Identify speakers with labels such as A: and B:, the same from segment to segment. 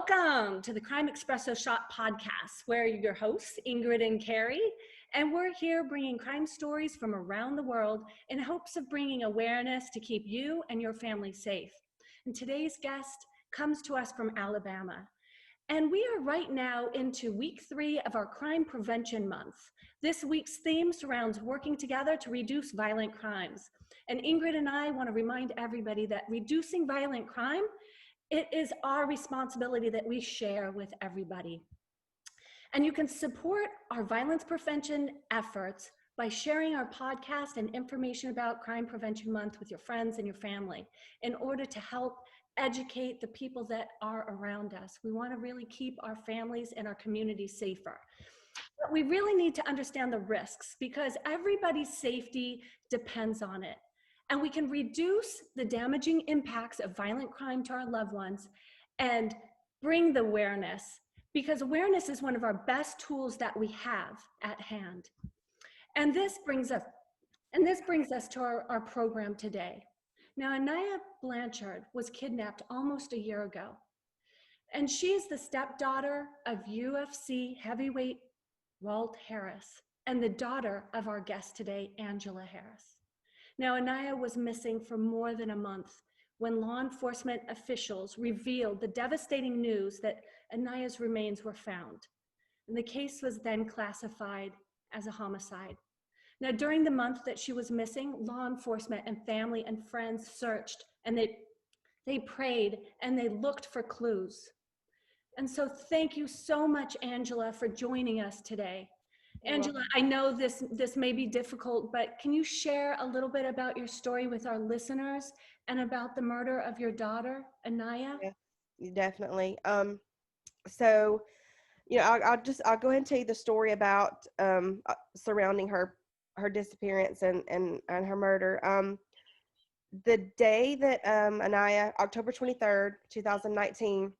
A: Welcome to the Crime Espresso Shot podcast. We're your hosts, Ingrid and Carrie, and we're here bringing crime stories from around the world in hopes of bringing awareness to keep you and your family safe. And today's guest comes to us from Alabama. And we are right now into week 3 of our Crime Prevention Month. This week's theme surrounds working together to reduce violent crimes. And Ingrid and I want to remind everybody that reducing violent crime, it is our responsibility that we share with everybody. And you can support our violence prevention efforts by sharing our podcast and information about Crime Prevention Month with your friends and your family in order to help educate the people that are around us. We want to really keep our families and our communities safer. But we really need to understand the risks because everybody's safety depends on it. And we can reduce the damaging impacts of violent crime to our loved ones and bring the awareness, because awareness is one of our best tools that we have at hand. And this brings us to our program today. Now, Aniah Blanchard was kidnapped almost a year ago, and she is the stepdaughter of UFC heavyweight Walt Harris and the daughter of our guest today, Angela Harris. Now, Aniah was missing for more than a month when law enforcement officials revealed the devastating news that Aniah's remains were found. And the case was then classified as a homicide. Now, during the month that she was missing, law enforcement and family and friends searched, and they prayed and they looked for clues. And so thank you so much, Angela, for joining us today. Angela, I know this may be difficult, but can you share a little bit about your story with our listeners and about the murder of your daughter, Aniah?
B: Yeah, definitely. So, I'll go ahead and tell you the story about surrounding her disappearance and her murder. The day that Aniah, October 23rd, 2019,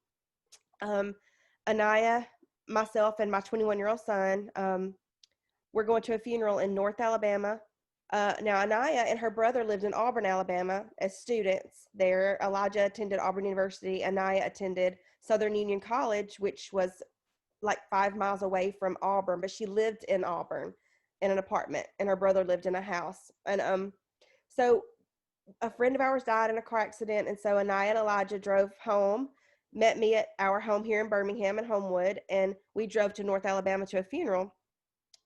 B: Aniah, myself, and my 21-year-old son, we're going to a funeral in North Alabama. Now, Aniah and her brother lived in Auburn, Alabama as students there. Elijah attended Auburn University. Aniah attended Southern Union College, which was like 5 miles away from Auburn, but she lived in Auburn in an apartment, and her brother lived in a house. And so a friend of ours died in a car accident, and so Aniah and Elijah drove home, met me at our home here in Birmingham and Homewood, and we drove to North Alabama to a funeral.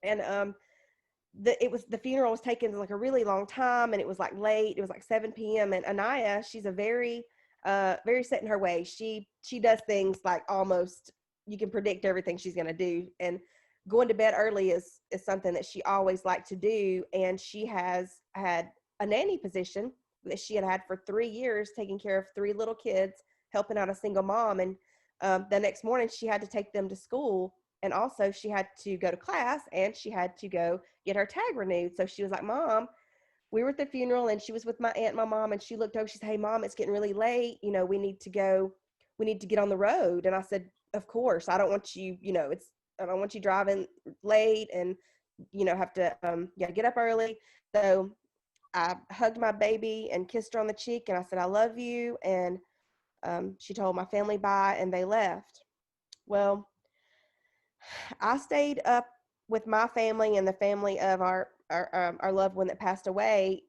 B: And the funeral was taking like a really long time, and it was like late. It was like 7 p.m. And Aniah, she's a very set in her ways. She does things like almost you can predict everything she's gonna do. And going to bed early is something that she always liked to do. And she has had a nanny position that she had for 3 years, taking care of 3 little kids, helping out a single mom. And the next morning she had to take them to school. And also she had to go to class, and she had to go get her tag renewed. So she was like, Mom, we were at the funeral, and she was with my aunt and my mom, and she looked over, she said, hey, Mom, it's getting really late. We need to get on the road. And I said, of course, I don't want you, I don't want you driving late and, have to, get up early. So I hugged my baby and kissed her on the cheek, and I said, I love you. And she told my family bye, and they left. Well, I stayed up with my family and the family of our loved one that passed away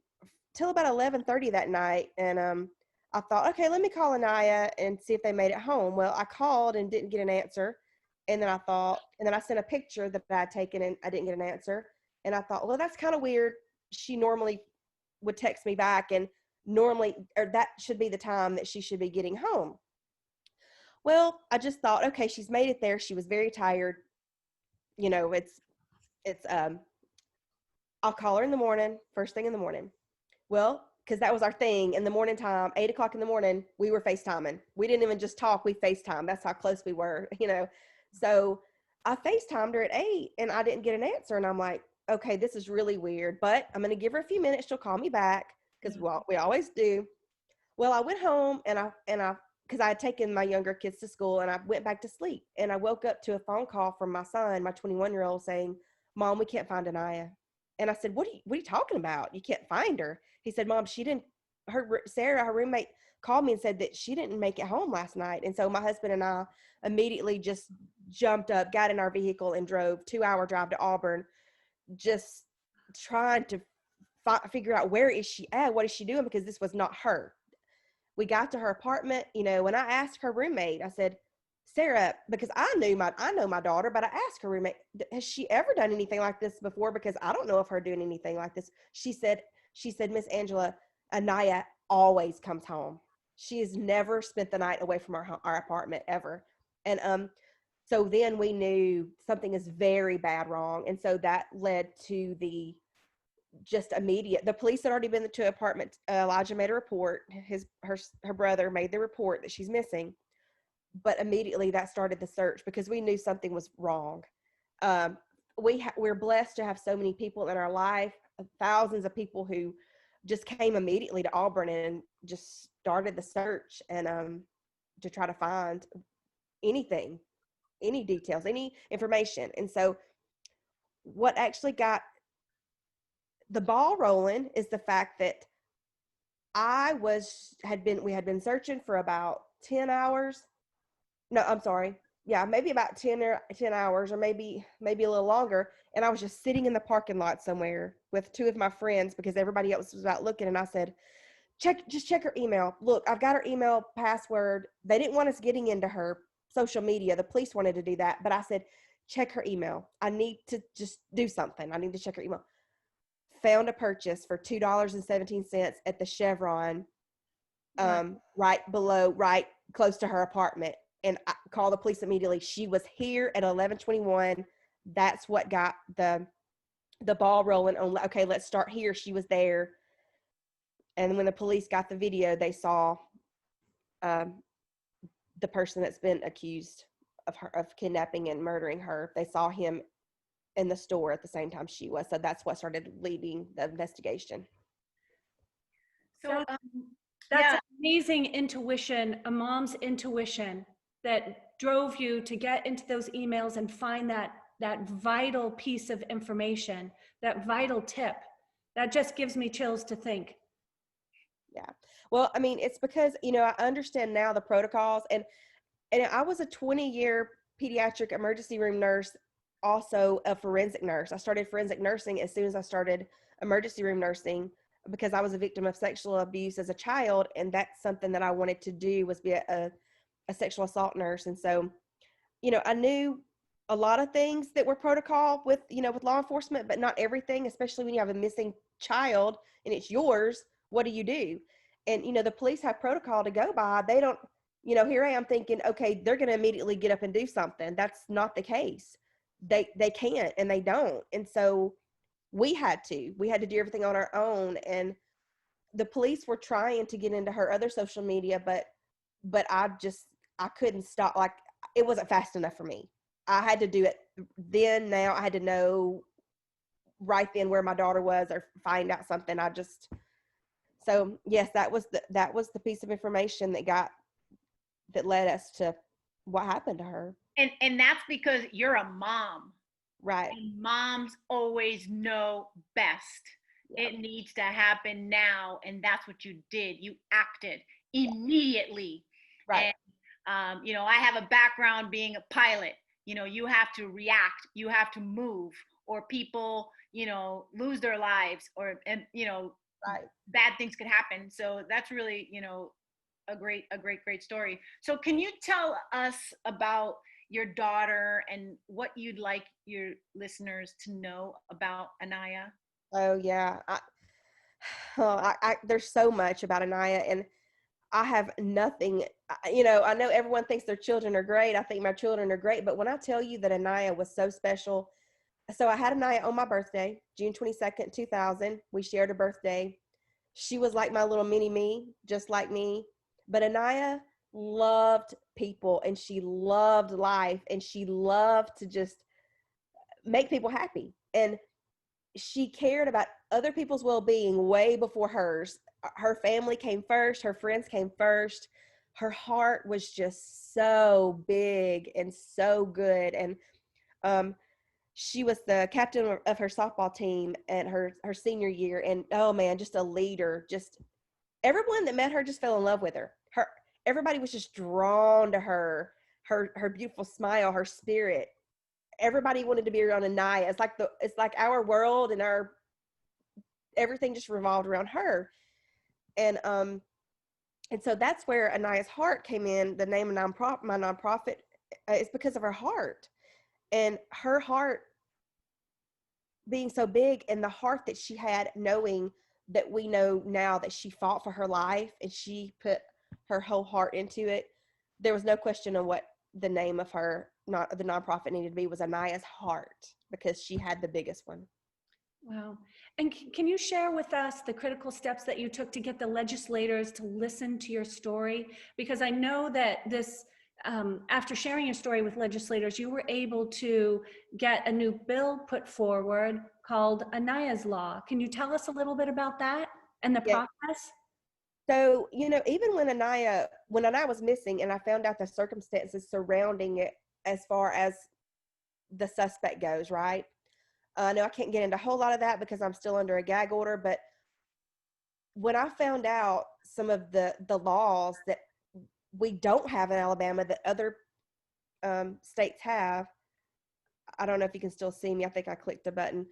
B: till about 11:30 that night. And I thought, okay, let me call Aniah and see if they made it home. Well, I called and didn't get an answer. And then I sent a picture that I had taken, and I didn't get an answer. And I thought, well, that's kind of weird. She normally would text me back, and that should be the time that she should be getting home. Well, I just thought, okay, she's made it there. She was very tired. I'll call her in the morning, first thing in the morning. Well, because that was our thing in the morning time, 8 o'clock in the morning, we were FaceTiming. We didn't even just talk, we FaceTime. That's how close we were, So I FaceTimed her at 8, and I didn't get an answer. And I'm like, okay, this is really weird, but I'm going to give her a few minutes. She'll call me back, because we always do. Well, I went home, because I had taken my younger kids to school, and I went back to sleep. And I woke up to a phone call from my son, my 21-year-old, saying, Mom, we can't find Aniah. And I said, what are you talking about? You can't find her. He said, Mom, she didn't Sarah, her roommate, called me and said that she didn't make it home last night. And so my husband and I immediately just jumped up, got in our vehicle, and drove 2-hour drive to Auburn, just trying to figure out where is she at, what is she doing, because this was not her. We got to her apartment, when I asked her roommate, I said, Sarah, because I know my daughter, but I asked her roommate, has she ever done anything like this before? Because I don't know of her doing anything like this. She said, Miss Angela, Aniah always comes home. She has never spent the night away from our apartment ever. And so then we knew something is very bad wrong. And so that led to the police had already been to the apartment. Elijah made a report. Her brother made the report that she's missing, but immediately that started the search because we knew something was wrong. We're blessed to have so many people in our life, thousands of people who just came immediately to Auburn and just started the search and to try to find anything, any details, any information. And so what actually got the ball rolling is the fact that we had been searching for about 10 hours. No, I'm sorry. Yeah, maybe about 10 hours or maybe a little longer. And I was just sitting in the parking lot somewhere with two of my friends because everybody else was out looking. And I said, just check her email. Look, I've got her email password. They didn't want us getting into her social media. The police wanted to do that. But I said, check her email. I need to just do something. I need to check her email. Found a purchase for $2.17 at the Chevron, right close to her apartment. And I called the police immediately. She was here at 11:21. That's what got the ball rolling on, okay, let's start here. She was there. And when the police got the video, they saw the person that's been accused of kidnapping and murdering her. They saw him in the store at the same time she was. So that's what started leading the investigation.
A: So that's amazing intuition, a mom's intuition that drove you to get into those emails and find that vital piece of information, that vital tip. That just gives me chills to think.
B: Yeah. Well, I mean, it's because, I understand now the protocols, and I was a 20-year pediatric emergency room nurse, also a forensic nurse. I started forensic nursing as soon as I started emergency room nursing because I was a victim of sexual abuse as a child, and that's something that I wanted to do, was be a sexual assault nurse. And so, I knew a lot of things that were protocol with law enforcement, but not everything, especially when you have a missing child and it's yours. What do you do? And, the police have protocol to go by. They don't, here I am thinking, okay, they're going to immediately get up and do something. That's not the case. They can't, and they don't. And so we had to do everything on our own. And the police were trying to get into her other social media, but I couldn't stop. Like, it wasn't fast enough for me. I had to do it then. Now I had to know right then where my daughter was or find out something. So yes, that was the piece of information that led us to what happened to her.
C: And that's because you're a mom.
B: Right.
C: And moms always know best. Yep. It needs to happen now. And that's what you did. You acted immediately.
B: Right.
C: And, I have a background being a pilot. You have to react, you have to move, or people, lose their lives, or,
B: right.
C: Bad things could happen. So that's really, a great story. So can you tell us about your daughter and what you'd like your listeners to know about Aniah?
B: Oh yeah. There's so much about Aniah, and I have nothing, I know everyone thinks their children are great. I think my children are great, but when I tell you that Aniah was so special, so I had Aniah on my birthday, June 22nd, 2000. We shared a birthday. She was like my little mini me, just like me. But Aniah loved people, and she loved life, and she loved to just make people happy. And she cared about other people's well-being way before hers. Her family came first. Her friends came first. Her heart was just so big and so good. And she was the captain of her softball team at her senior year. And oh man, just a leader. Just everyone that met her just fell in love with her. Everybody was just drawn to her, her beautiful smile, her spirit. Everybody wanted to be around Aniah. It's like our world and our everything just revolved around her. And so that's where Aniah's Heart came in. The name of my nonprofit is because of her heart, and her heart being so big, and the heart that she had, knowing that we know now that she fought for her life and she put her whole heart into it. There was no question on what the name of the nonprofit needed to be, was Aniah's Heart, because she had the biggest one.
A: Wow. And can you share with us the critical steps that you took to get the legislators to listen to your story? Because I know that this, after sharing your story with legislators, you were able to get a new bill put forward called Aniah's Law. Can you tell us a little bit about that and the process?
B: So, even when Aniah was missing and I found out the circumstances surrounding it as far as the suspect goes, right? No, I can't get into a whole lot of that because I'm still under a gag order, but when I found out some of the laws that we don't have in Alabama that other states have, I don't know if you can still see me. I think I clicked a button.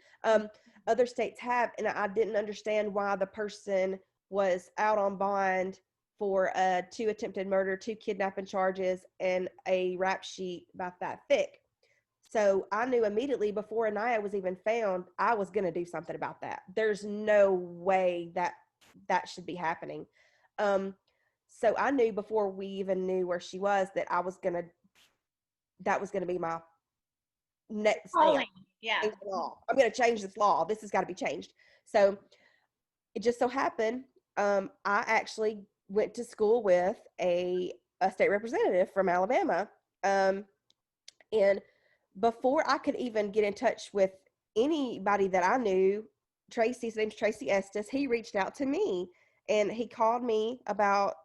B: Other states have, and I didn't understand why the person was out on bond for 2 attempted murder, 2 kidnapping charges, and a rap sheet about that thick. So I knew immediately before Aniah was even found, I was going to do something about that. There's no way that should be happening. So I knew before we even knew where she was that that was going to be my next step.
C: Yeah.
B: Law. I'm going to change this law. This has got to be changed. So it just so happened, I actually went to school with a state representative from Alabama. And before I could even get in touch with anybody that I knew, his name's Tracy Estes, he reached out to me, and he called me about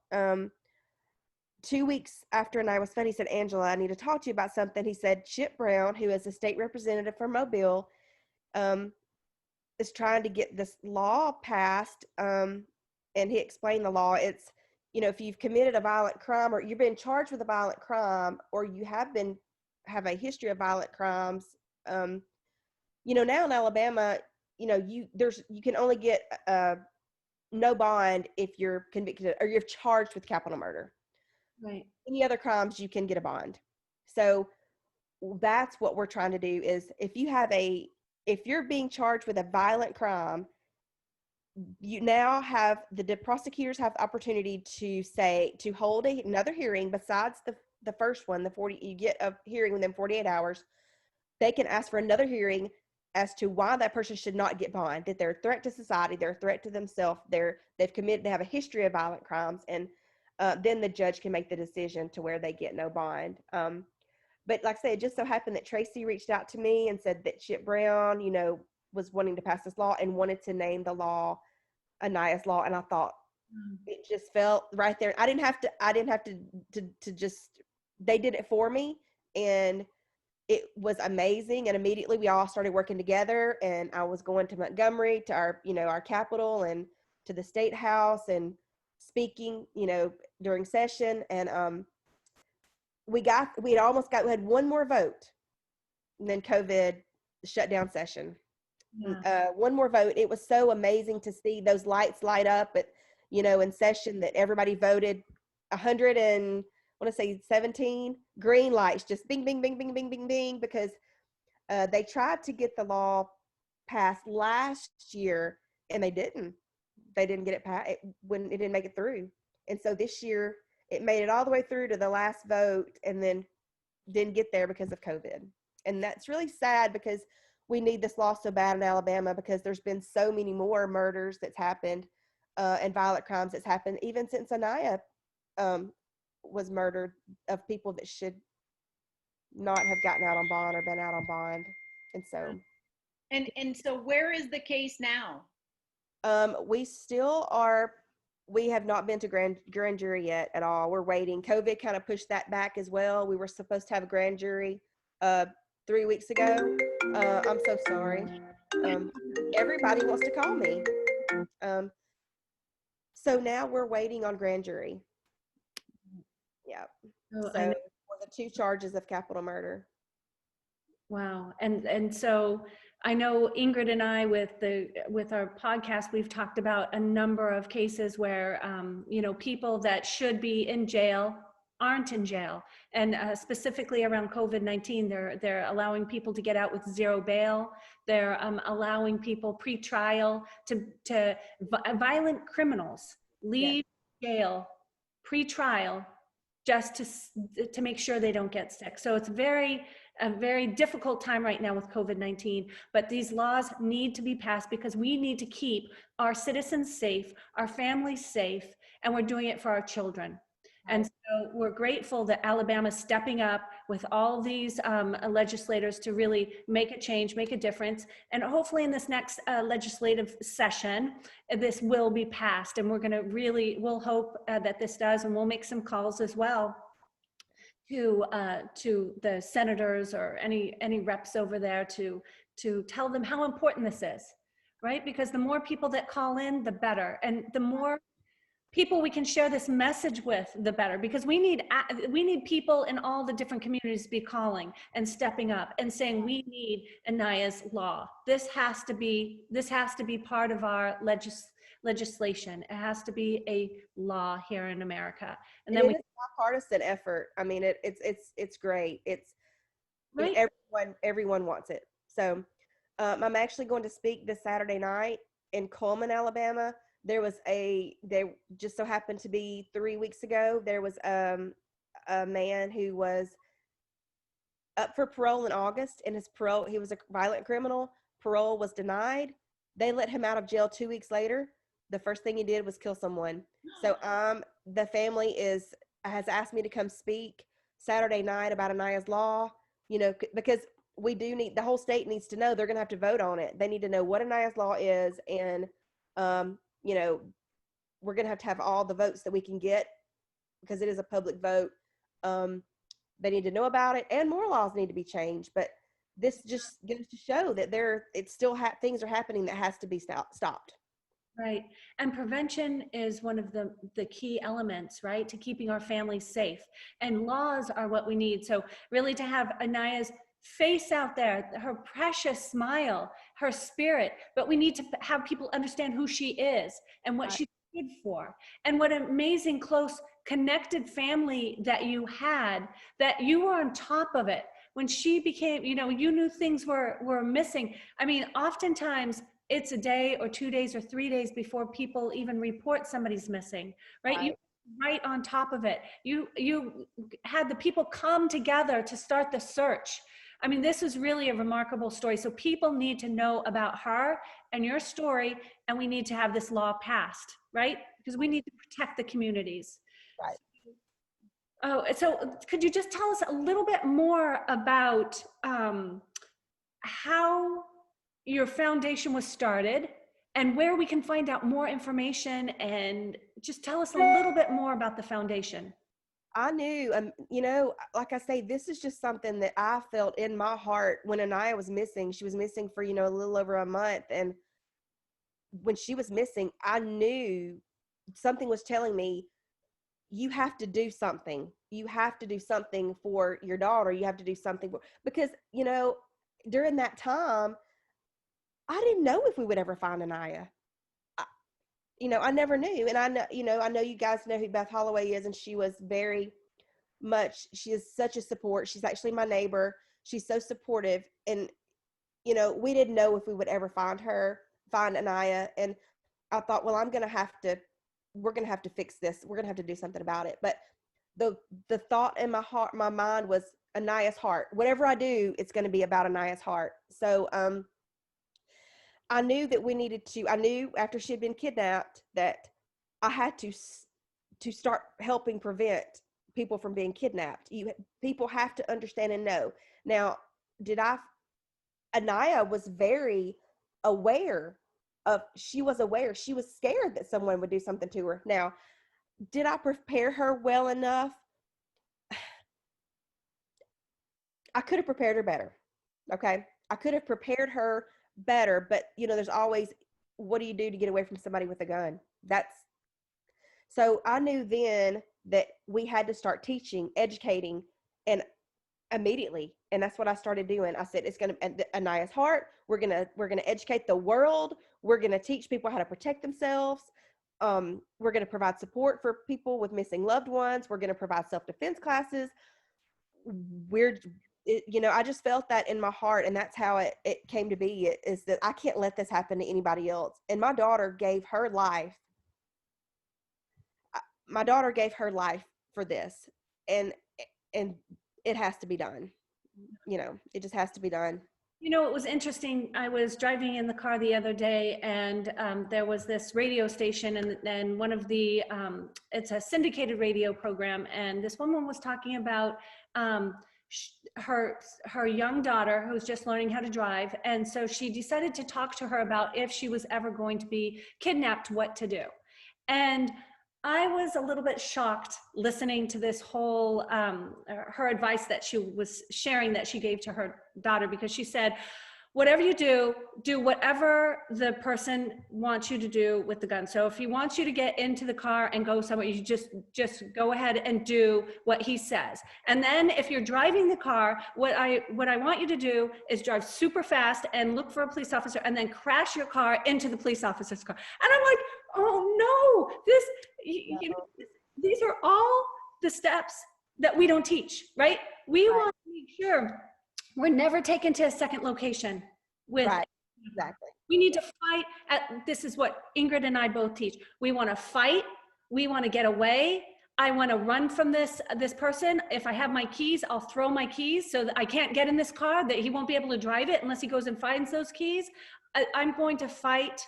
B: 2 weeks after Aniah was found. He said, Angela, I need to talk to you about something. He said, Chip Brown, who is a state representative for Mobile, is trying to get this law passed. And he explained the law. It's, if you've committed a violent crime, or you've been charged with a violent crime, or you have a history of violent crimes, now in Alabama, you can only get no bond if you're convicted or you're charged with capital murder.
A: Right.
B: Any other crimes, you can get a bond. So that's what we're trying to do, is if you're being charged with a violent crime, you now have the prosecutors have the opportunity to hold another hearing besides the first one. You get a hearing within 48 hours. They can ask for another hearing as to why that person should not get bond, that they're a threat to society, they're a threat to themselves, they have a history of violent crimes, and then the judge can make the decision to where they get no bond. But like I said, it just so happened that Tracy reached out to me and said that Chip Brown, was wanting to pass this law and wanted to name the law Aniah's Law. And I thought it just felt right there. I didn't have to just, they did it for me. And it was amazing. And immediately we all started working together, and I was going to Montgomery, to our capital, and to the state house, and speaking, during session. And we had one more vote, and then COVID shut down session.
A: Yeah.
B: One more vote. It was so amazing to see those lights light up in session, that everybody voted 17 green lights, just bing, bing, bing, bing, bing, bing, bing, because they tried to get the law passed last year, and they didn't get it passed when it didn't make it through. And so this year it made it all the way through to the last vote, and then didn't get there because of COVID. And that's really sad, because we need this law so bad in Alabama, because there's been so many more murders that's happened, and violent crimes that's happened even since Aniah was murdered, of people that should not have gotten out on bond or been out on bond. And so
C: and so where is the case now?
B: We have not been to grand jury yet at all. We're waiting. COVID kind of pushed that back as well. We were supposed to have a grand jury 3 weeks ago. I'm so sorry. Everybody wants to call me. So now we're waiting on grand jury. Yeah.
A: Oh,
B: So for the 2 charges of capital murder.
A: wow. And so I know Ingrid and I with our podcast, we've talked about a number of cases where people that should be in jail aren't in jail, and specifically around COVID-19, they're allowing people to get out with zero bail. They're allowing people pre-trial to violent criminals leave jail pre-trial just to make sure they don't get sick. So it's a very difficult time right now with COVID-19, but these laws need to be passed because we need to keep our citizens safe, our families safe, and we're doing it for our children. And so we're grateful that Alabama's stepping up with all these legislators to really make a change, make a difference. And hopefully in this next legislative session, this will be passed. And we'll hope that this does, and we'll make some calls as well to the senators or any reps over there to tell them how important this is, right? Because the more people that call in, the better. And the more people we can share this message with, the better, because we need people in all the different communities to be calling and stepping up and saying we need Aniah's law. This has to be part of our legislation. It has to be a law here in America. And then
B: it is a bipartisan effort. I mean, it's great. It's
A: right?
B: everyone wants it. So I'm actually going to speak this Saturday night in Coleman, Alabama. There just so happened to be 3 weeks ago, there was a man who was up for parole in August, and he was a violent criminal. Parole was denied. They let him out of jail 2 weeks later. The first thing he did was kill someone. So the family has asked me to come speak Saturday night about Aniah's law, because the whole state needs to know. They're going to have to vote on it. They need to know what Aniah's law is, and we're going to have all the votes that we can get because it is a public vote. They need to know about it, and more laws need to be changed. But this just goes to show that things are happening that has to be stopped.
A: Right. And prevention is one of the key elements, right, to keeping our families safe. And laws are what we need. So really to have Aniah's face out there, her precious smile, her spirit, but we need to have people understand who she is and what she stood for, and what an amazing, close, connected family that you had, that you were on top of it. When she became, you knew things were missing. I mean, oftentimes it's a day or 2 days or 3 days before people even report somebody's missing, right? You right on top of it. You had the people come together to start the search. I mean, this is really a remarkable story. So people need to know about her and your story, and we need to have this law passed, right? Because we need to protect the communities.
B: Right.
A: Oh, so could you just tell us a little bit more about how your foundation was started and where we can find out more information, and just tell us a little bit more about the foundation?
B: I knew, like I say, this is just something that I felt in my heart when Aniah was missing. She was missing for, a little over a month. And when she was missing, I knew something was telling me, you have to do something. You have to do something for your daughter. You have to do something because, during that time, I didn't know if we would ever find Aniah. I never knew. And I know you guys know who Beth Holloway is, and she is such a support. She's actually my neighbor. She's so supportive. And, we didn't know if we would ever find Aniah. And I thought, well, we're going to have to fix this. We're going to have to do something about it. But the thought in my mind was Aniah's heart. Whatever I do, it's going to be about Aniah's heart. So, I knew that I knew after she had been kidnapped that I had to start helping prevent people from being kidnapped. People have to understand and know. Now, Aniah was very aware she was scared that someone would do something to her. Now, did I prepare her well enough? I could have prepared her better. Okay. I could have prepared her better, but there's always, what do you do to get away from somebody with a gun? That's So I knew then that we had to start teaching, educating, and immediately. And that's what I started doing. I said, it's going to Aniah's Heart. We're going to educate the world. We're going to teach people how to protect themselves. We're going to provide support for people with missing loved ones. We're going to provide self-defense classes. I just felt that in my heart, and that's how it came to be. It is that I can't let this happen to anybody else. And my daughter gave her life. My daughter gave her life for this, and it has to be done. It just has to be done.
A: It was interesting. I was driving in the car the other day, and there was this radio station, and one of the, it's a syndicated radio program, and this woman was talking about her young daughter who's just learning how to drive, and so she decided to talk to her about if she was ever going to be kidnapped, what to do. And I was a little bit shocked listening to this whole, her advice that she was sharing that she gave to her daughter, because she said, whatever you do whatever the person wants you to do with the gun. So if he wants you to get into the car and go somewhere, you just go ahead and do what he says. And then if you're driving the car, what I want you to do is drive super fast and look for a police officer and then crash your car into the police officer's car. And I'm like, oh no, these are all the steps that we don't teach, right? We want to make sure we're never taken to a second location with.
B: Right. Exactly.
A: We need to fight. This is what Ingrid and I both teach. We want to fight. We want to get away. I want to run from this person. If I have my keys, I'll throw my keys so that I can't get in this car, that he won't be able to drive it unless he goes and finds those keys. I'm going to fight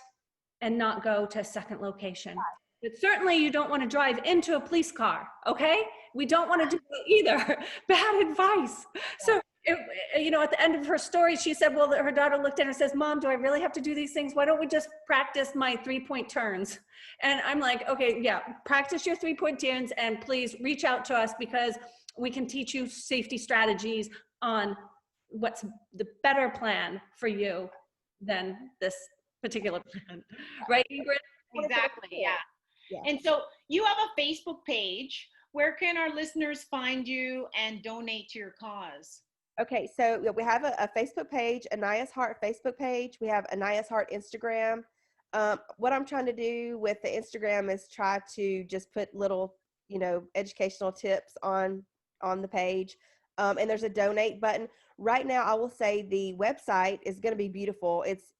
A: and not go to a second location. But certainly you don't want to drive into a police car, okay? We don't want to do that either. Bad advice. So, at the end of her story, she said, well, her daughter looked at her and says, Mom, do I really have to do these things? Why don't we just practice my 3-point turns? And I'm like, okay, yeah, practice your 3-point turns, and please reach out to us, because we can teach you safety strategies on what's the better plan for you than this particular plan. Right, Ingrid?
C: Exactly, yeah. And so you have a Facebook page. Where can our listeners find you and donate to your cause?
B: Okay, so we have a Facebook page, Aniah's Heart Facebook page. We have Aniah's Heart Instagram. What I'm trying to do with the Instagram is try to just put little, educational tips on the page. And there's a donate button. Right now, I will say the website is going to be beautiful. It's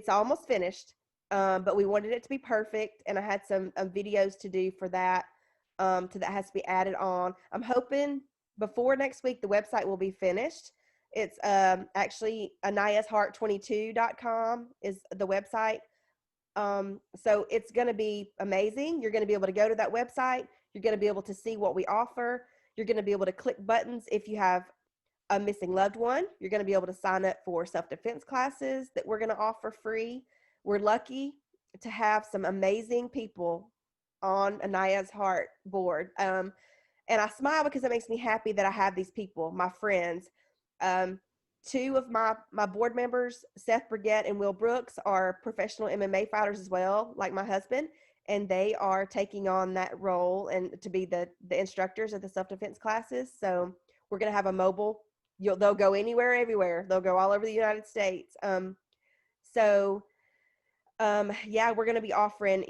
B: almost finished, but we wanted it to be perfect, and I had some videos to do for that. That has to be added on. I'm hoping before next week the website will be finished. It's actually aniahsheart22.com is the website. So it's going to be amazing. You're going to be able to go to that website. You're going to be able to see what we offer. You're going to be able to click buttons if you have a missing loved one. You're going to be able to sign up for self-defense classes that we're going to offer free. We're lucky to have some amazing people on Aniah's Heart board. And I smile because it makes me happy that I have these people, my friends. Two of my board members, Seth Brigette and Will Brooks, are professional MMA fighters as well, like my husband, and they are taking on that role and to be the instructors of the self-defense classes. So we're going to have a mobile. They'll go anywhere, everywhere. They'll go all over the United States. Yeah, we're going to be offering,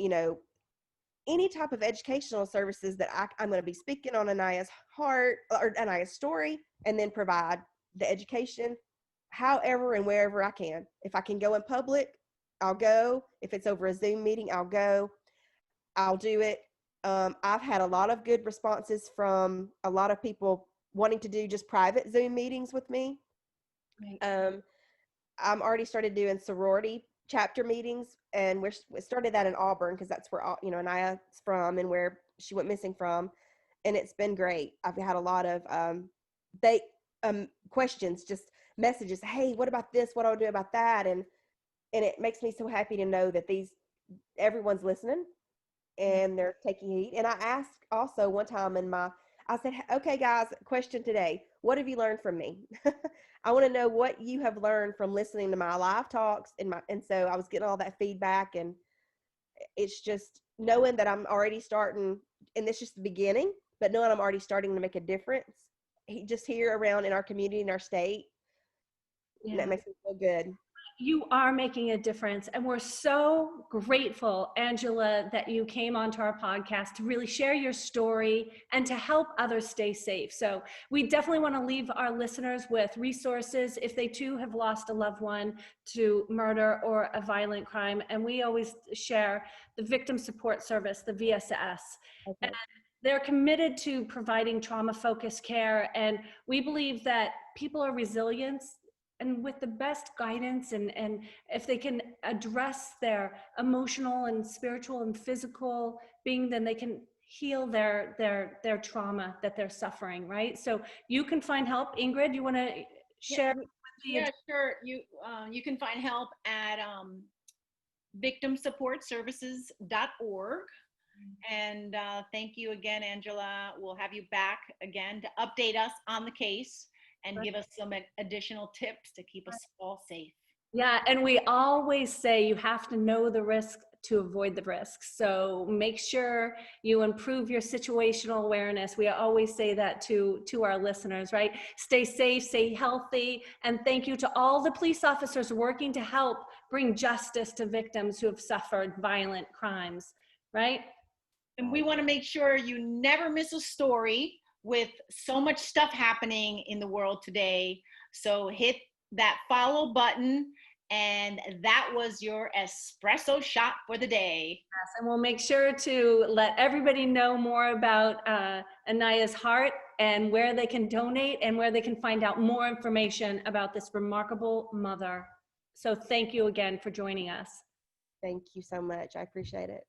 B: any type of educational services that I'm going to be speaking on Aniah's Heart or Aniah's story, and then provide the education however and wherever I can. If I can go in public, I'll go. If it's over a Zoom meeting, I'll go. I'll do it. I've had a lot of good responses from a lot of people wanting to do just private Zoom meetings with me. Right. I'm already started doing sorority chapter meetings, and we started that in Auburn because that's where Aniah's from and where she went missing from, and it's been great. I've had a lot of questions, just messages. Hey, what about this? What do I do about that? And it makes me so happy to know that everyone's listening and they're taking heed. And I asked also one time I said, okay, guys, question today. What have you learned from me? I want to know what you have learned from listening to my live talks and so I was getting all that feedback, and it's just knowing that I'm already starting, and it's just the beginning, but knowing I'm already starting to make a difference. Just here around in our community, in our state, and that makes me feel good.
A: You are making a difference, and we're so grateful, Angela, that you came onto our podcast to really share your story and to help others stay safe. So we definitely want to leave our listeners with resources if they too have lost a loved one to murder or a violent crime. And we always share the Victim Support Service, the VSS.
B: Okay.
A: And they're committed to providing trauma-focused care, and we believe that people are resilient, and with the best guidance and if they can address their emotional and spiritual and physical being, then they can heal their trauma that they're suffering, right? So you can find help. Ingrid, you want to share?
C: Yeah, sure. You can find help at victimsupportservices.org. And thank you again, Angela. We'll have you back again to update us on the case and give us some additional tips to keep us all safe.
A: Yeah, and we always say you have to know the risk to avoid the risks. So make sure you improve your situational awareness. We always say that to our listeners, right? Stay safe, stay healthy, and thank you to all the police officers working to help bring justice to victims who have suffered violent crimes, right?
C: And we want to make sure you never miss a story with so much stuff happening in the world today. So hit that follow button, and that was your espresso shot for the day.
A: Yes, and we'll make sure to let everybody know more about Aniah's Heart and where they can donate and where they can find out more information about this remarkable mother. So thank you again for joining us.
B: Thank you so much. I appreciate it.